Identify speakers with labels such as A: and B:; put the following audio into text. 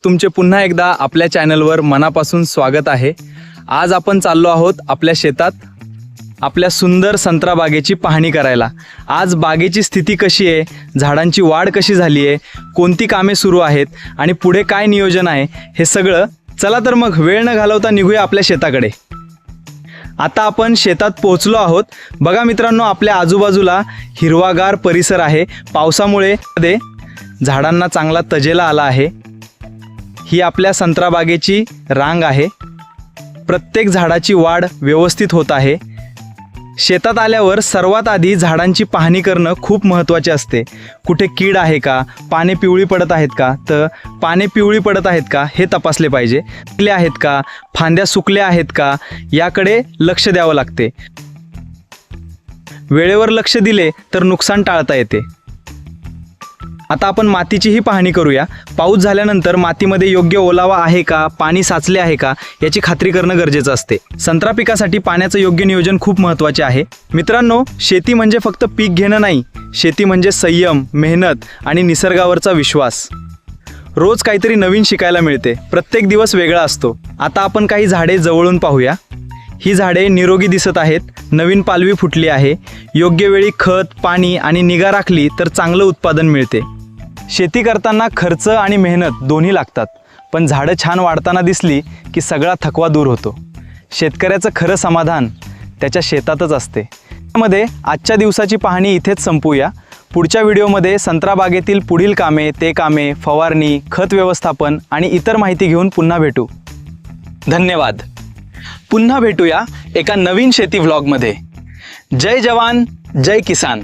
A: तुमचे पुन्हा एकदा आपल्या चॅनलवर मनापासून स्वागत आहे। आज आपण चाललो आहोत आपल्या शेतात आपल्या सुंदर संत्रा बागेची पाहणी करायला। आज बागेची स्थिती कशी आहे, झाडांची वाढ कशी झाली आहे, कोणती कामे सुरू आहेत आणि पुढे काय नियोजन आहे हे सगळं। चला तर मग वेळ न घालवता निघूया आपल्या शेताकडे। आता आपण शेतात पोहोचलो आहोत। बघा मित्रांनो, आपल्या आजूबाजूला हिरवागार परिसर आहे। पावसामुळे झाडांना चांगला तजेला आला आहे। ही आपल्या संत्रा बागेची रांग आहे। प्रत्येक झाडाची वाढ व्यवस्थित होत आहे। शेतात आल्यावर सर्वात आधी झाडांची पाहणी करणं खूप महत्त्वाचे असते। कुठे कीड आहे का, पाने पिवळी पडत आहेत का, तर पाने पिवळी पडत आहेत का हे तपासले पाहिजे। पिकले आहेत का, फांद्या सुकल्या आहेत का याकडे लक्ष द्यावं लागते। वेळेवर लक्ष दिले तर नुकसान टाळता येते। आता आपण मातीचीही पाहणी करूया। पाऊस झाल्यानंतर मातीमध्ये योग्य ओलावा आहे का, पाणी साचले आहे का याची खात्री करणं गरजेचं असते। संत्रा पिकासाठी पाण्याचं योग्य नियोजन खूप महत्त्वाचे आहे। मित्रांनो, शेती म्हणजे फक्त पीक घेणं नाही, शेती म्हणजे संयम, मेहनत आणि निसर्गावरचा विश्वास। रोज काहीतरी नवीन शिकायला मिळते, प्रत्येक दिवस वेगळा असतो। आता आपण काही झाडे जवळून पाहूया। ही झाडे निरोगी दिसत आहेत, नवीन पालवी फुटली आहे। योग्य वेळी खत, पाणी आणि निगा राखली तर चांगलं उत्पादन मिळते। शेती करताना खर्च आणि मेहनत दोन्ही लागतात, पण झाडं छान वाढताना दिसली की सगळा थकवा दूर होतो। शेतकऱ्याचं खरं समाधान त्याच्या शेतातच असते। त्यामध्ये आजच्या दिवसाची पाहणी इथेच संपूया। पुढच्या व्हिडिओमध्ये संत्रा बागेतील पुढील कामे, ते कामे, फवारणी, खत व्यवस्थापन आणि इतर माहिती घेऊन पुन्हा भेटू। धन्यवाद। पुन्हा भेटूया एका नवीन शेती व्लॉगमध्ये। जय जवान, जय किसान।